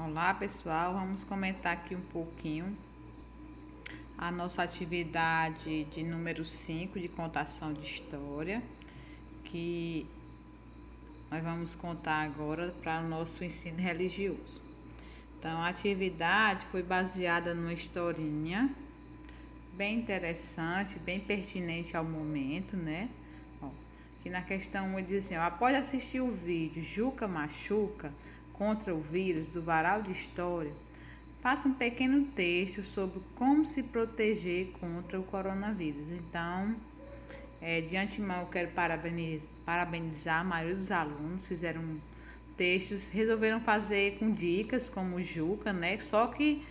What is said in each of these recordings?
Olá pessoal, vamos comentar aqui um pouquinho a nossa atividade de número 5 de contação de história, que nós vamos contar agora para o nosso ensino religioso. Então, a atividade foi baseada numa historinha bem interessante, bem pertinente ao momento, né? Que na questão 1 diz assim: após assistir o vídeo Juca Machuca contra o vírus do Varal de História, faça um pequeno texto sobre como se proteger contra o coronavírus. Então, de antemão, eu quero parabenizar a maioria dos alunos, fizeram textos, resolveram fazer com dicas como o Juca, né? Só que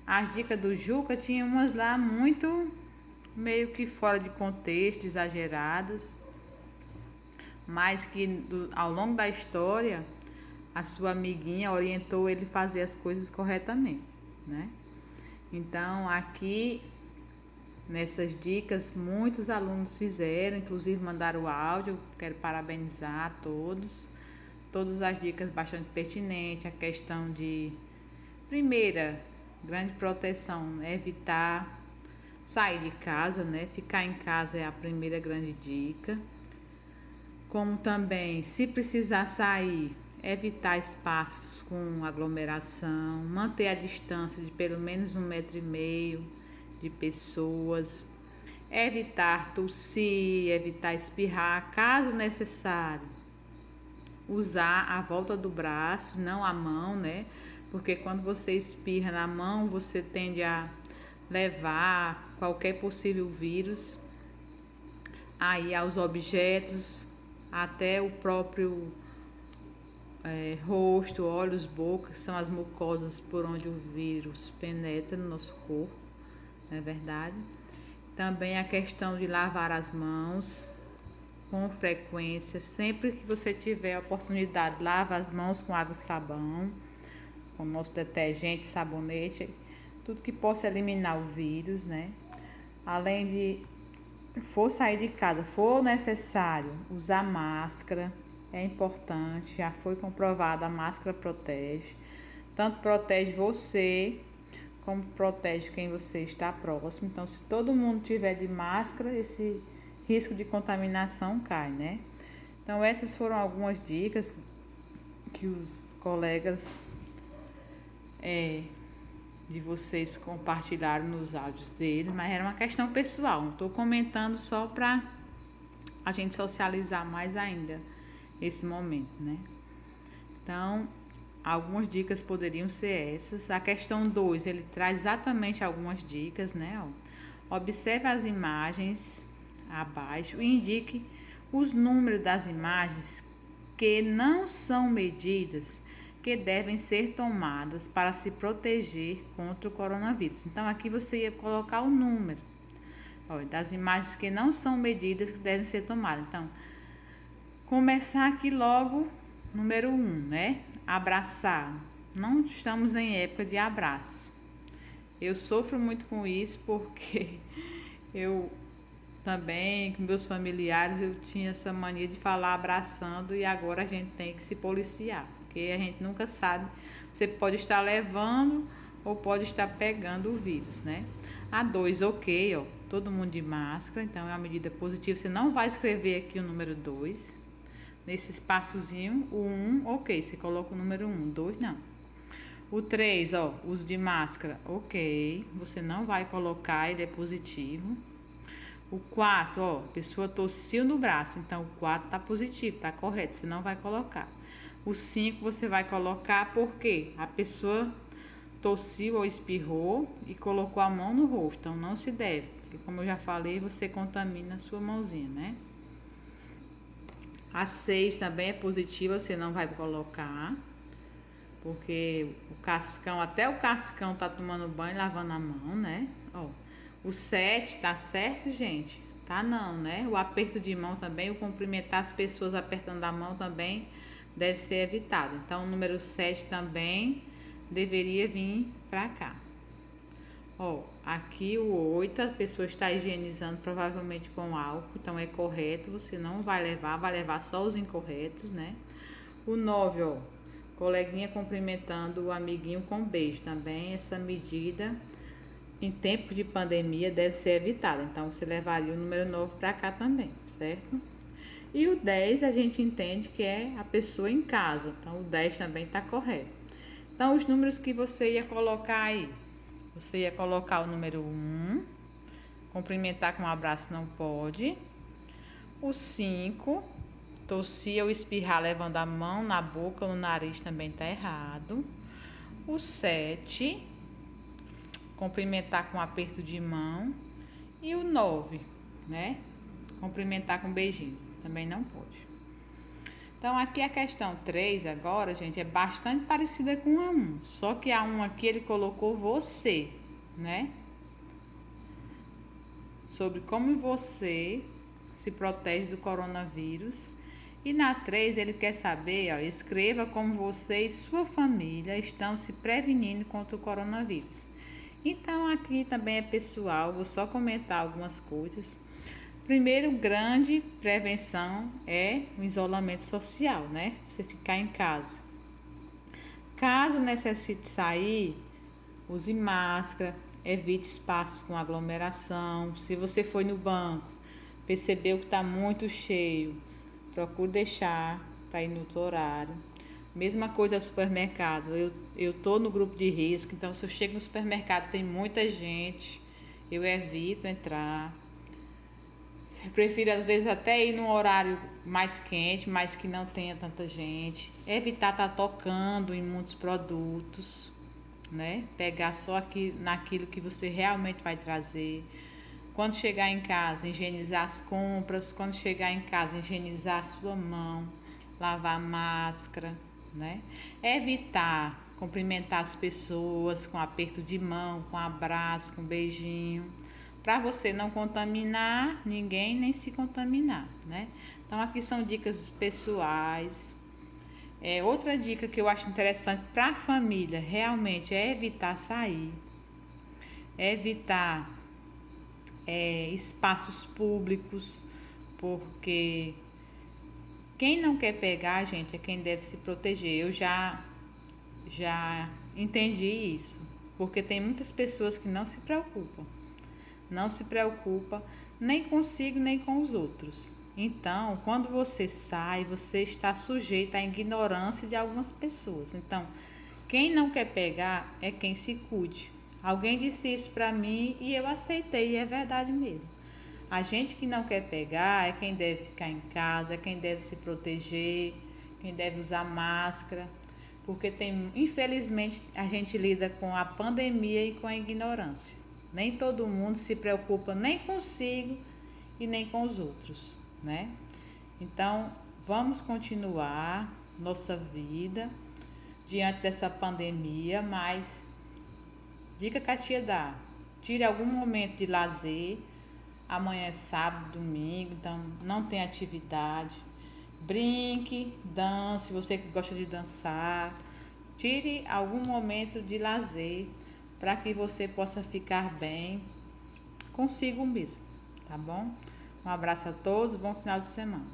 as dicas do Juca tinham umas lá muito meio que fora de contexto, exageradas, mas que ao longo da história a sua amiguinha orientou ele a fazer as coisas corretamente, né? Então, aqui nessas dicas, muitos alunos fizeram, inclusive mandaram o áudio. Quero parabenizar a todos. Todas as dicas bastante pertinentes. A questão de, primeira, grande proteção, evitar sair de casa, né? Ficar em casa é a primeira grande dica. Como também, se precisar sair, evitar espaços com aglomeração, manter a distância de pelo menos 1,5 m de pessoas, evitar tossir, evitar espirrar, caso necessário, usar a volta do braço, não a mão, né? Porque quando você espirra na mão, você tende a levar qualquer possível vírus aí aos objetos, até o próprio rosto, olhos, boca, que são as mucosas por onde o vírus penetra no nosso corpo, não é verdade? Também a questão de lavar as mãos com frequência, sempre que você tiver a oportunidade, lava as mãos com água e sabão, com nosso detergente, sabonete, tudo que possa eliminar o vírus, né? Além de for sair de casa, for necessário usar máscara, é importante, já foi comprovada, a máscara protege, tanto protege você, como protege quem você está próximo. Então, se todo mundo tiver de máscara, esse risco de contaminação cai, né? Então, essas foram algumas dicas que os colegas de vocês compartilharam nos áudios deles, mas era uma questão pessoal, não estou comentando só para a gente socializar mais ainda esse momento, né? Então, algumas dicas poderiam ser essas. A questão 2, ele traz exatamente algumas dicas, né? Observe as imagens abaixo e indique os números das imagens que não são medidas que devem ser tomadas para se proteger contra o coronavírus. Então, aqui você ia colocar o número das imagens que não são medidas que devem ser tomadas. Então, começar aqui logo, número 1, né? Abraçar. Não estamos em época de abraço. Eu sofro muito com isso porque eu também, com meus familiares, eu tinha essa mania de falar abraçando e agora a gente tem que se policiar, porque a gente nunca sabe, você pode estar levando ou pode estar pegando o vírus, né? A 2, ok, todo mundo de máscara, então é uma medida positiva, você não vai escrever aqui o número 2, nesse espaçozinho, o 1, ok, você coloca o número 1, 2 não. O 3, uso de máscara, ok, você não vai colocar, ele é positivo. O 4, a pessoa tossiu no braço, então o 4 está positivo, está correto, você não vai colocar. O 5 você vai colocar porque a pessoa tossiu ou espirrou e colocou a mão no rosto, então não se deve, porque como eu já falei, você contamina a sua mãozinha, né? A 6 também é positiva, você não vai colocar, porque o cascão, até o cascão tá tomando banho, lavando a mão, né? O 7 tá certo, gente? Tá não, né? O aperto de mão também, o cumprimentar as pessoas apertando a mão também deve ser evitado. Então, o número 7 também deveria vir pra cá. Aqui o 8, a pessoa está higienizando provavelmente com álcool, então é correto, você não vai levar, vai levar só os incorretos, né? O 9, Coleguinha cumprimentando o amiguinho com beijo também. Essa medida em tempo de pandemia deve ser evitada. Então você levaria o número 9 para cá também, certo? E o 10 a gente entende que é a pessoa em casa. Então o 10 também está correto. Então os números que você ia colocar aí. Você ia colocar o número 1. Cumprimentar com um abraço não pode. O 5. Tossir ou espirrar levando a mão na boca ou no nariz também está errado. O 7, cumprimentar com um aperto de mão. E o 9, né? Cumprimentar com um beijinho, também não pode. Então aqui a questão 3 agora, gente, é bastante parecida com a 1. Só que a 1 aqui ele colocou você, né? Sobre como você se protege do coronavírus. E na 3 ele quer saber, ó, escreva como você e sua família estão se prevenindo contra o coronavírus. Então aqui também é pessoal, vou só comentar algumas coisas. Primeiro, grande prevenção é o isolamento social, né? Você ficar em casa. Caso necessite sair, use máscara, evite espaços com aglomeração. Se você foi no banco, percebeu que está muito cheio, procure deixar para ir no outro horário. Mesma coisa ao supermercado. Eu tô no grupo de risco, então se eu chego no supermercado tem muita gente, eu evito entrar. Eu prefiro às vezes até ir num horário mais quente, mas que não tenha tanta gente. Evitar estar tocando em muitos produtos, né? Pegar só aqui naquilo que você realmente vai trazer. Quando chegar em casa, higienizar as compras. Quando chegar em casa, higienizar a sua mão, lavar a máscara, né? Evitar cumprimentar as pessoas com aperto de mão, com abraço, com beijinho, para você não contaminar ninguém nem se contaminar, né? Então aqui são dicas pessoais. Outra dica que eu acho interessante para a família realmente é evitar sair, evitar espaços públicos, porque quem não quer pegar, gente, é quem deve se proteger. Eu já entendi isso, porque tem muitas pessoas que não se preocupam nem consigo nem com os outros. Então, quando você sai, você está sujeito à ignorância de algumas pessoas. Então, quem não quer pegar é quem se cuide. Alguém disse isso para mim e eu aceitei, e é verdade mesmo. A gente que não quer pegar é quem deve ficar em casa, é quem deve se proteger, quem deve usar máscara, porque infelizmente a gente lida com a pandemia e com a ignorância. Nem todo mundo se preocupa nem consigo e nem com os outros, né? Então, vamos continuar nossa vida diante dessa pandemia, mas dica que a tia dá: tire algum momento de lazer. Amanhã é sábado, domingo, então não tem atividade. Brinque, dance, você que gosta de dançar. Tire algum momento de lazer para que você possa ficar bem consigo mesmo, tá bom? Um abraço a todos, bom final de semana.